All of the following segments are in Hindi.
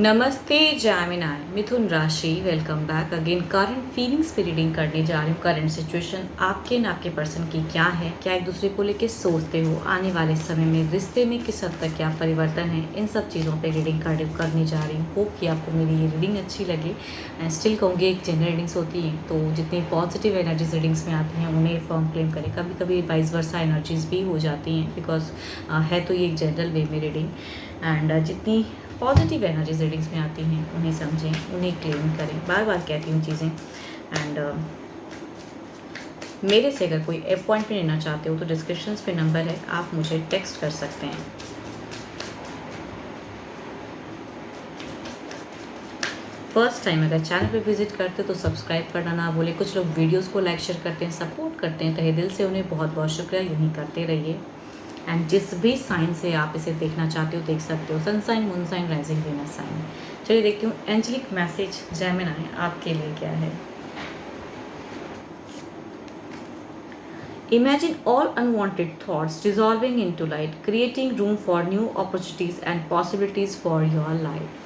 नमस्ते जैमिनाई मिथुन राशि, welcome back again. Current feelings पे रीडिंग करने जा रही हूँ। करंट सिचुएशन आपके न आपके पर्सन की क्या है, क्या एक दूसरे को लेके सोचते हो, आने वाले समय में रिश्ते में किस हद तक क्या परिवर्तन है, इन सब चीज़ों पे रीडिंग करने जा रही हूँ। होप कि आपको मेरी ये रीडिंग अच्छी लगे। स्टिल कहूँगी एक जनरल रीडिंग्स होती हैं, तो जितनी पॉजिटिव एनर्जीज रीडिंग्स में आती हैं उन्हें फॉर्म क्लेम करें। कभी कभी वाइस वर्सा एनर्जीज भी हो जाती हैं, बिकॉज है तो ये एक जनरल वे में रीडिंग। एंड जितनी पॉजिटिव एनर्जीज रीडिंग्स में आती हैं उन्हें समझें, उन्हें क्लेम करें। बार बार कहती हूँ चीज़ें। एंड मेरे से अगर कोई अपॉइंटमेंट लेना चाहते हो तो डिस्क्रिप्शंस पे नंबर है, आप मुझे टेक्स्ट कर सकते हैं। फर्स्ट टाइम अगर चैनल पे विजिट करते हो तो सब्सक्राइब करना ना भूलें। कुछ लोग वीडियोस को लाइक शेयर करते हैं, सपोर्ट करते हैं, तहे दिल से उन्हें बहुत बहुत शुक्रिया। यूँ ही करते रहिए। एंड जिस भी साइन से आप इसे देखना चाहते हो देख सकते हो, sun sign, moon sign, rising, Venus sign. चलिए देखती हूँ एंजेलिक मैसेज जेमिनी आपके लिए क्या है। Imagine all unwanted thoughts dissolving into light, creating room for new opportunities and possibilities for your life.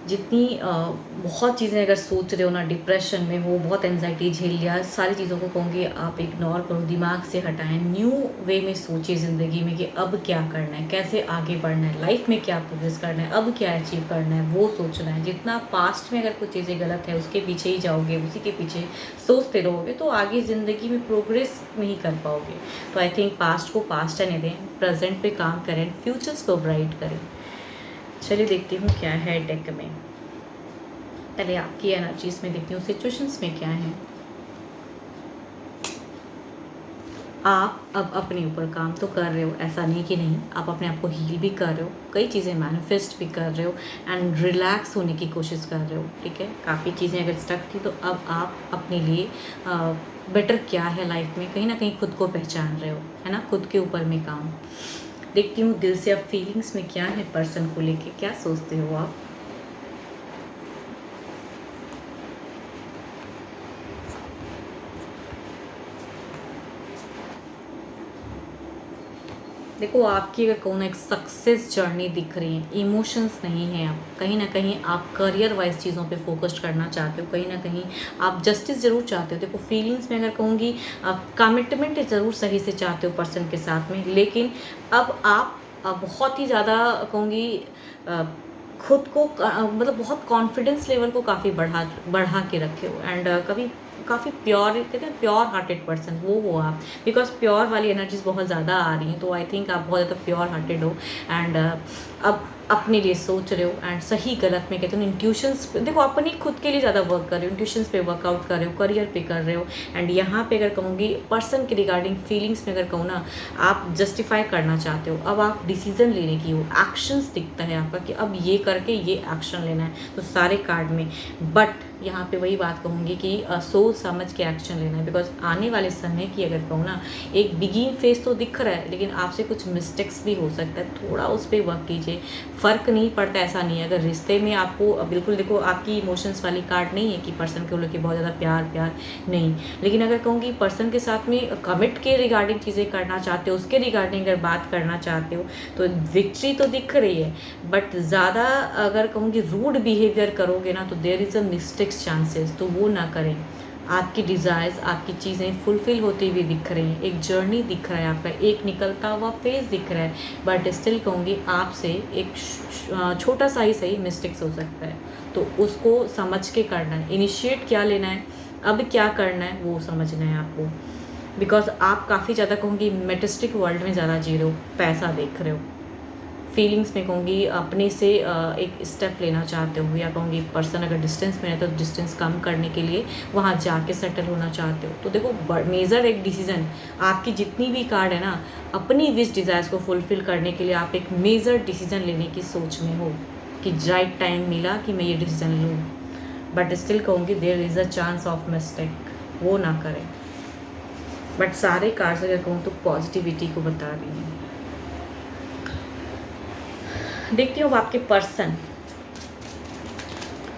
जितनी बहुत चीज़ें अगर सोच रहे हो ना, डिप्रेशन में हो, बहुत एंजाइटी झेल लिया, सारी चीज़ों को कहूँगी आप इग्नोर करो, दिमाग से हटाएं। न्यू वे में सोचिए ज़िंदगी में कि अब क्या करना है, कैसे आगे बढ़ना है, लाइफ में क्या प्रोग्रेस करना है, अब क्या अचीव करना है, वो सोचना है। जितना पास्ट में अगर कुछ चीज़ें गलत है उसके पीछे ही जाओगे, उसी के पीछे सोचते रहोगे तो आगे ज़िंदगी में प्रोग्रेस नहीं कर पाओगे। तो आई थिंक पास्ट को पास्ट रहने दें, प्रेजेंट पे काम करें, फ्यूचर्स को ब्राइट करें। चलिए देखती हूँ क्या है डेक में। पहले आपकी एनर्जीज में देखती हूँ सिचुएशंस में क्या है। आप अब अपने ऊपर काम तो कर रहे हो, ऐसा नहीं कि नहीं, आप अपने आप को हील भी कर रहे हो, कई चीज़ें मैनिफेस्ट भी कर रहे हो एंड रिलैक्स होने की कोशिश कर रहे हो। ठीक है, काफ़ी चीज़ें अगर स्टक थी तो अब आप अपने लिए बेटर क्या है लाइफ में, कहीं ना कहीं खुद को पहचान रहे हो, है ना, खुद के ऊपर में काम। देखती हूँ दिल से अब फीलिंग्स में क्या है, पर्सन को लेके क्या सोचते हो आप। देखो आपकी अगर कहूँ ना एक सक्सेस जर्नी दिख रही है, इमोशंस नहीं है। आप कहीं ना कहीं आप करियर वाइज चीज़ों पे फोकस करना चाहते हो, कहीं ना कहीं आप जस्टिस ज़रूर चाहते हो। देखो फीलिंग्स में अगर कहूँगी कमिटमेंट ज़रूर सही से चाहते हो पर्सन के साथ में, लेकिन अब आप बहुत ही ज़्यादा कहूँगी खुद को मतलब बहुत कॉन्फिडेंस लेवल को काफ़ी बढ़ा के रखे हो। एंड कभी काफ़ी प्योर, कहते हैं प्योर हार्टेड पर्सन वो हो आप, बिकॉज प्योर वाली एनर्जीज बहुत ज़्यादा आ रही हैं। तो आई थिंक आप बहुत ज़्यादा प्योर हार्टेड हो एंड अब अपने लिए सोच रहे हो। एंड सही गलत में कहते हो इंट्यूशंस, देखो अपनी खुद के लिए ज़्यादा वर्क कर रहे हो, इंट्यूशंस पे वर्कआउट कर रहे हो, करियर पे कर रहे हो। एंड यहाँ पे अगर कहूँगी पर्सन के रिगार्डिंग फीलिंग्स में अगर कहूँ ना, आप जस्टिफाई करना चाहते हो, अब आप डिसीजन लेने की हो, एक्शंस दिखता है आपका कि अब ये करके ये एक्शन लेना है, तो सारे कार्ड में। बट यहाँ पे वही बात कहूँगी कि सोच समझ के एक्शन लेना है, बिकॉज आने वाले समय की अगर कहूँ ना, एक बिगिन फेस तो दिख रहा है, लेकिन आपसे कुछ मिस्टेक्स भी हो सकता है, थोड़ा उस पर वर्क कीजिए। फ़र्क नहीं पड़ता, ऐसा नहीं है। अगर रिश्ते में आपको बिल्कुल, देखो आपकी इमोशंस वाली कार्ड नहीं है कि पर्सन को लेकर बहुत ज़्यादा प्यार नहीं, लेकिन अगर कहूँगी पर्सन के साथ में कमिट के रिगार्डिंग चीज़ें करना चाहते हो, उसके रिगार्डिंग अगर बात करना चाहते हो तो विक्ट्री तो दिख रही है। बट ज़्यादा अगर कहूँगी रूड बिहेवियर करोगे ना तो there is a mistakes chances, तो वो ना करें। आपकी डिज़ायर्स, आपकी चीज़ें फुलफ़िल होती हुई दिख रही हैं, एक जर्नी दिख रहा है आपका, एक निकलता हुआ फेज़ दिख रहा है। बट स्टिल कहूँगी आपसे एक छोटा सा ही सही मिस्टेक्स हो सकता है, तो उसको समझ के करना है। इनिशिएट क्या लेना है, अब क्या करना है वो समझना है आपको, बिकॉज आप काफ़ी ज़्यादा कहूँगी मेटिस्टिक वर्ल्ड में ज़्यादा जी रहे हो, पैसा देख रहे हो। फीलिंग्स में कहूँगी अपने से एक स्टेप लेना चाहते हो, या कहूँगी पर्सन अगर डिस्टेंस में रहता है तो डिस्टेंस कम करने के लिए वहाँ जाके सेटल होना चाहते हो। तो देखो मेजर एक डिसीज़न, आपकी जितनी भी कार्ड है ना, अपनी विश डिज़ायर्स को फुलफ़िल करने के लिए आप एक मेजर डिसीज़न लेने की सोच में हो कि राइट टाइम मिला कि मैं ये डिसीज़न लूँ। बट स्टिल कहूँगी there is a chance of mistake, वो ना करें। बट सारे कार्ड्स अगर कहूँ तो पॉजिटिविटी को बता रही हैं। देखती हूँ आपके पर्सन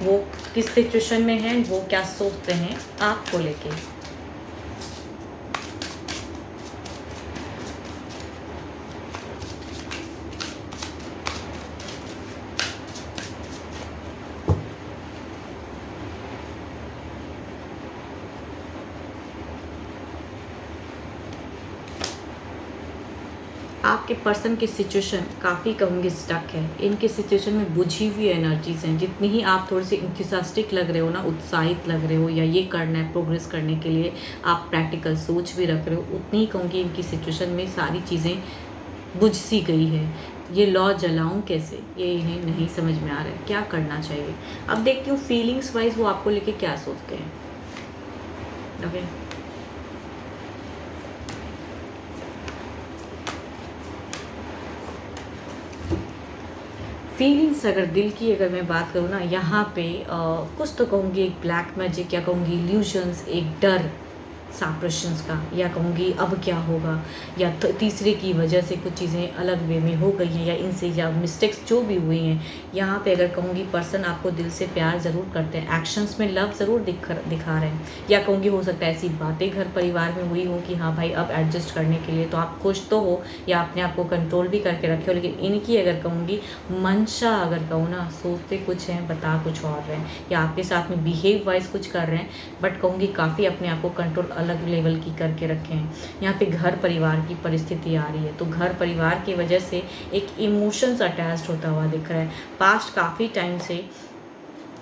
वो किस सिचुएशन में है, वो क्या सोचते हैं आपको लेके। आपके पर्सन की सिचुएशन काफ़ी कहूँगी स्टक है। इनके सिचुएशन में बुझी हुई एनर्जीज़ हैं। जितनी ही आप थोड़े से इंथुसियास्टिक लग रहे हो ना, उत्साहित लग रहे हो या ये करना है प्रोग्रेस करने के लिए आप प्रैक्टिकल सोच भी रख रहे हो, उतनी ही कहूँगी इनकी सिचुएशन में सारी चीज़ें बुझ सी गई है। ये लौ जलाऊं कैसे, ये इन्हें नहीं समझ में आ रहा है, क्या करना चाहिए। अब देखती हूँ फीलिंग्स वाइज वो आपको लेके क्या सोचते हैं। ओके, फीलिंग्स अगर दिल की अगर मैं बात करूँ ना, यहाँ पे कुछ तो कहूँगी एक ब्लैक मैजिक, या कहूँगी इल्यूजन्स, एक डर सप्रेशंस का, या कहूँगी अब क्या होगा, या तीसरे की वजह से कुछ चीज़ें अलग वे में हो गई हैं, या इनसे या मिस्टेक्स जो भी हुई हैं। यहाँ पे अगर कहूँगी पर्सन आपको दिल से प्यार ज़रूर करते हैं, एक्शंस में लव ज़रूर दिखा रहे हैं, या कहूँगी हो सकता है ऐसी बातें घर परिवार में हुई हो कि हाँ भाई अब एडजस्ट करने के लिए तो आप खुश तो हो या अपने आप को कंट्रोल भी करके रखे हो, लेकिन इनकी अगर कहूँगी मंशा अगर कहूँ ना, सोचते कुछ हैं बता कुछ और रहे हैं, या आपके साथ में बिहेव वाइज कुछ कर रहे हैं, बट कहूँगी काफ़ी अपने आप को कंट्रोल अलग लेवल की करके रखे हैं। यहाँ पे घर परिवार की परिस्थिति आ रही है, तो घर परिवार की वजह से एक इमोशंस अटैच्ड होता हुआ दिख रहा है। पास्ट काफ़ी टाइम से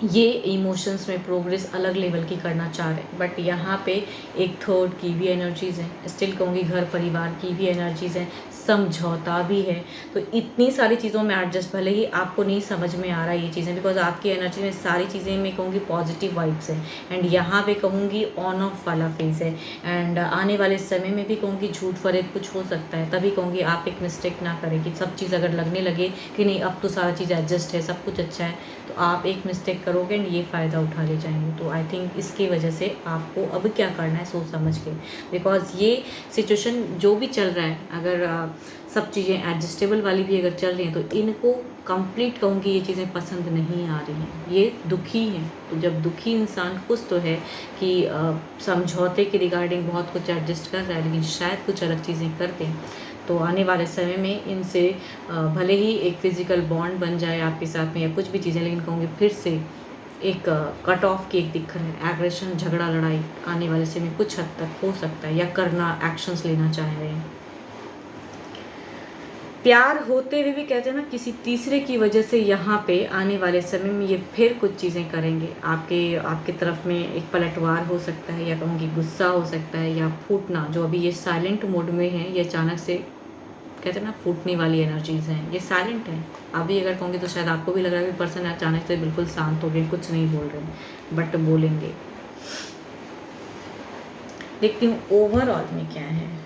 ये इमोशंस में प्रोग्रेस अलग लेवल की करना चाह रहे हैं, बट यहाँ पे एक थर्ड की भी एनर्जीज़ हैं, स्टिल कहूँगी घर परिवार की भी एनर्जीज़ हैं, समझौता भी है। तो इतनी सारी चीज़ों में एडजस्ट, भले ही आपको नहीं समझ में आ रहा है ये चीज़ें, बिकॉज आपकी एनर्जी में सारी चीज़ें मैं कहूँगी पॉजिटिव वाइब्स है, एंड यहाँ पे कहूँगी ऑन ऑफ वाला फेज है, एंड आने वाले समय में भी कहूँगी झूठ फरेब कुछ हो सकता है। तभी कहूँगी आप एक मिस्टेक ना करें कि सब चीज़ अगर लगने लगे कि नहीं अब तो सारा चीज़ एडजस्ट है, सब कुछ अच्छा है, तो आप एक मिस्टेक करोगे एंड ये फ़ायदा उठा ले जाएंगे। तो आई थिंक इसकी वजह से आपको अब क्या करना है सोच समझ के, बिकॉज ये सिचुएशन जो भी चल रहा है, अगर सब चीज़ें एडजस्टेबल वाली भी अगर चल रही हैं, तो इनको कंप्लीट कहूँगी ये चीज़ें पसंद नहीं आ रही हैं, ये दुखी हैं। तो जब दुखी इंसान कुछ तो है कि समझौते के रिगार्डिंग बहुत कुछ एडजस्ट कर रहा है, लेकिन शायद कुछ अलग चीज़ें कर दें, तो आने वाले समय में इनसे भले ही एक फ़िज़िकल बॉन्ड बन जाए आपके साथ में या कुछ भी चीज़ें, लेकिन कहूँगी फिर से एक कट ऑफ की एक दिक्कत है। एग्रेशन, झगड़ा, लड़ाई आने वाले समय कुछ हद तक हो सकता है, या करना, एक्शंस लेना चाह रहे हैं। प्यार होते हुए भी कहते हैं ना किसी तीसरे की वजह से यहाँ पे आने वाले समय में ये फिर कुछ चीज़ें करेंगे। आपके तरफ में एक पलटवार हो सकता है, या कहूँगी गुस्सा हो सकता है, या फूटना। जो अभी ये साइलेंट मोड में है, ये अचानक से कहते हैं ना फूटने वाली एनर्जीज़ हैं, ये साइलेंट है। अभी अगर कहूँगी तो शायद आपको भी लग रहा है कि पर्सन अचानक से बिल्कुल शांत हो गए, कुछ नहीं बोल रहे हैं, बट बोलेंगे। देखती हूँ ओवरऑल में क्या है।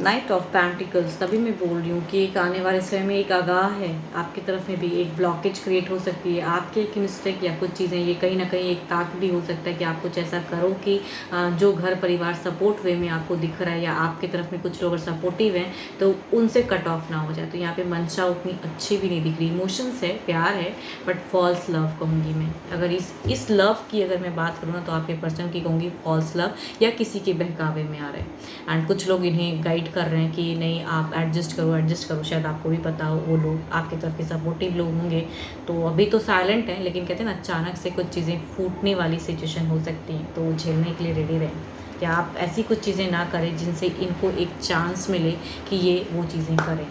नाइट ऑफ पेंटिकल्स, तभी मैं बोल रही हूँ कि एक आने वाले समय में एक आगाह है, आपकी तरफ में भी एक ब्लॉकेज क्रिएट हो सकती है, आपके एक मिस्टेक या कुछ चीज़ें, ये कहीं ना कहीं एक ताक भी हो सकता है कि आप कुछ ऐसा करो कि जो घर परिवार सपोर्ट वे में आपको दिख रहा है, या आपकी तरफ में कुछ लोग अगर सपोर्टिव हैं तो उनसे कट ऑफ ना हो जाए। तो यहाँ पे मंशा उतनी अच्छी भी नहीं दिख रही। इमोशंस है, प्यार है, बट फॉल्स लव कहूँगी मैं। अगर इस लव की अगर मैं बात करूँ ना, तो आपके पर्सन की कहूँगी फॉल्स लव, या किसी के बहकावे में आ रहे हैं, एंड कुछ लोग इन्हें गाइड कर रहे हैं कि नहीं आप एडजस्ट करो। शायद आपको भी पता हो वो लोग आपकी तरफ के सपोर्टिव लोग होंगे। तो अभी तो साइलेंट हैं, लेकिन कहते हैं ना अचानक से कुछ चीज़ें फूटने वाली सिचुएशन हो सकती हैं, तो झेलने के लिए रेडी रहें। कि आप ऐसी कुछ चीज़ें ना करें जिनसे इनको एक चांस मिले कि ये वो चीज़ें करें।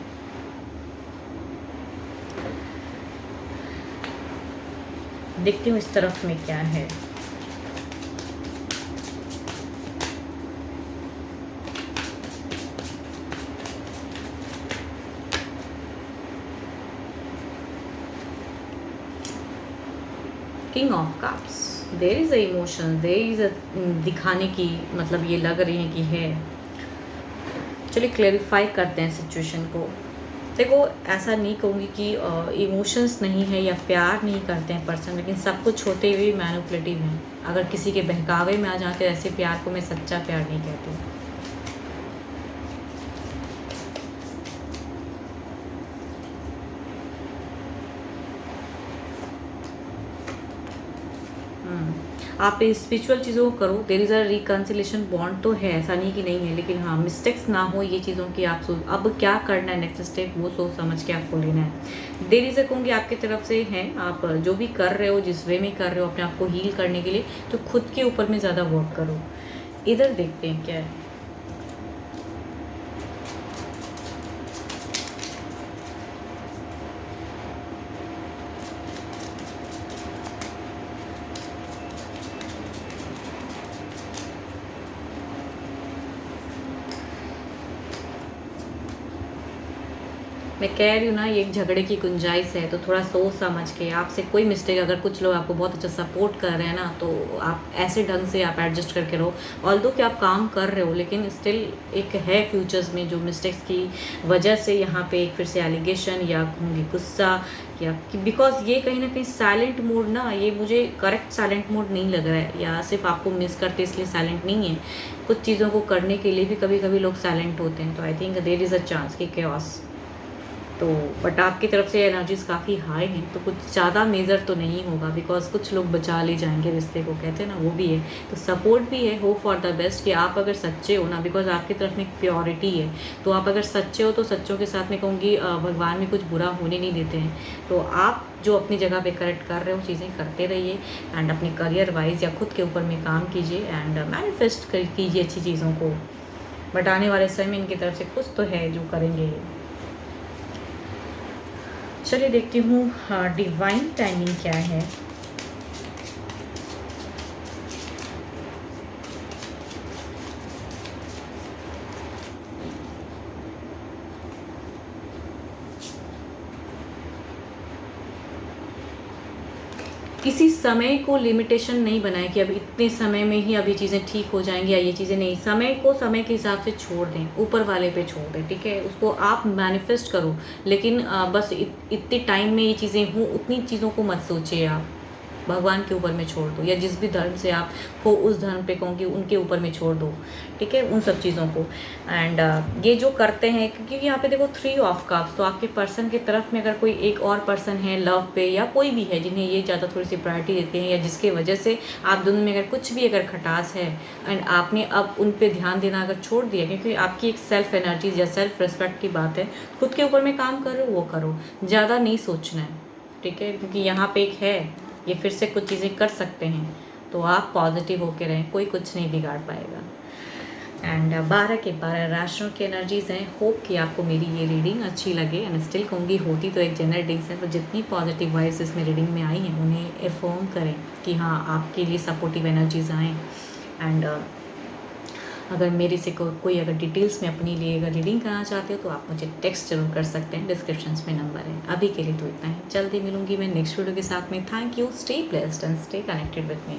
देखती हूँ इस तरफ में क्या है। King of cups, there is a emotion, there is a दिखाने की मतलब ये लग रही है कि है। चलिए क्लेरिफाई करते हैं सिचुएशन को। देखो ऐसा नहीं कहूँगी कि इमोशंस नहीं है या प्यार नहीं करते हैं पर्सन, लेकिन सब कुछ होते हुए मैनिपुलेटिव हैं। अगर किसी के बहकावे में आ जाते ऐसे प्यार को मैं सच्चा प्यार नहीं कहती। आप स्पिरिचुअल चीज़ों को करो, there is a reconciliation bond तो है, ऐसा नहीं कि नहीं है, लेकिन हाँ मिस्टेक्स ना हो ये चीज़ों की। आप सोच अब क्या करना है, नेक्स्ट स्टेप वो सोच समझ के आपको लेना है। देयर इज़ अ कहूँगी आपकी तरफ से है, आप जो भी कर रहे हो, जिस वे में कर रहे हो अपने आप को हील करने के लिए, तो खुद के ऊपर में ज़्यादा वर्क करो। इधर देखते हैं क्या है। मैं कह रही हूँ ना, ये एक झगड़े की गुंजाइश है, तो थोड़ा सोच समझ के आपसे कोई मिस्टेक, अगर कुछ लोग आपको बहुत अच्छा सपोर्ट कर रहे हैं ना, तो आप ऐसे ढंग से आप एडजस्ट करके रहो। ऑल्दो कि आप काम कर रहे हो, लेकिन स्टिल एक है फ्यूचर्स में जो मिस्टेक्स की वजह से यहाँ पे एक फिर से एलिगेशन या कहूँगी गुस्सा, या बिकॉज ये कहीं ना कहीं साइलेंट मोड ना, ये मुझे करेक्ट साइलेंट मोड नहीं लग रहा है, या सिर्फ आपको मिस करते इसलिए साइलेंट नहीं है। कुछ चीज़ों को करने के लिए भी कभी कभी लोग साइलेंट होते हैं, तो I think there is a chance कि chaos। तो बट आपकी तरफ से एनर्जीज काफ़ी हाई हैं, तो कुछ ज़्यादा मेजर तो नहीं होगा, बिकॉज कुछ लोग बचा ले जाएंगे रिश्ते को, कहते हैं ना, वो भी है। तो सपोर्ट भी है, होप फॉर द बेस्ट कि आप अगर सच्चे हो ना, बिकॉज आपकी तरफ में एक प्योरिटी है, तो आप अगर सच्चे हो तो सच्चों के साथ में कहूँगी भगवान में कुछ बुरा होने नहीं देते हैं। तो आप जो अपनी जगह पे करेक्ट कर रहे हो चीज़ें करते रहिए, एंड अपने करियर वाइज या खुद के ऊपर में काम कीजिए, एंड मैनिफेस्ट कीजिए अच्छी चीज़ों को। बट आने वाले समय में इनकी तरफ से कुछ तो है जो करेंगे। चलिए देखती हूँ डिवाइन टाइमिंग क्या है। किसी समय को लिमिटेशन नहीं बनाए कि अब इतने समय में ही अभी चीज़ें ठीक हो जाएंगी या ये चीज़ें नहीं। समय को समय के हिसाब से छोड़ दें, ऊपर वाले पे छोड़ दें, ठीक है। उसको आप मैनिफेस्ट करो, लेकिन बस इतने टाइम में ये चीज़ें हों, उतनी चीज़ों को मत सोचिए आप। भगवान के ऊपर में छोड़ दो, या जिस भी धर्म से आप हो उस धर्म पे कहूँगी उनके ऊपर में छोड़ दो, ठीक है, उन सब चीज़ों को। एंड ये जो करते हैं, क्योंकि यहाँ पे देखो 3 ऑफ कप्स, तो आपके पर्सन की तरफ में अगर कोई एक और पर्सन है लव पे, या कोई भी है जिन्हें ये ज़्यादा थोड़ी सी प्रायोरिटी देते हैं, या जिसके वजह से आप दोनों में अगर कुछ भी अगर खटास है, एंड आपने अब उन पर ध्यान देना अगर छोड़ दिया, क्योंकि आपकी एक सेल्फ एनर्जी या सेल्फ रिस्पेक्ट की बात है, खुद के ऊपर में काम करो, वो करो, ज़्यादा नहीं सोचना है, ठीक है। क्योंकि यहाँ पे एक है, ये फिर से कुछ चीज़ें कर सकते हैं, तो आप पॉजिटिव होके रहें, कोई कुछ नहीं बिगाड़ पाएगा। एंड 12 के 12 राशियों की एनर्जीज हैं। होप कि आपको मेरी ये रीडिंग अच्छी लगे, एंड स्टिल कहूँगी होती तो एक जनरल रीडिंग्स है, तो जितनी पॉजिटिव वाइब्स इसमें रीडिंग में आई हैं उन्हें अफर्म करें कि हाँ आपके लिए सपोर्टिव एनर्जीज आएँ। एंड अगर मेरे से कोई अगर डिटेल्स में अपने लिए अगर रीडिंग करना चाहते हो तो आप मुझे टेक्स्ट जरूर कर सकते हैं, डिस्क्रिप्शन में नंबर है। अभी के लिए तो इतना ही, जल्दी मिलूंगी मैं नेक्स्ट वीडियो के साथ में। Thank you, stay blessed and stay connected with me.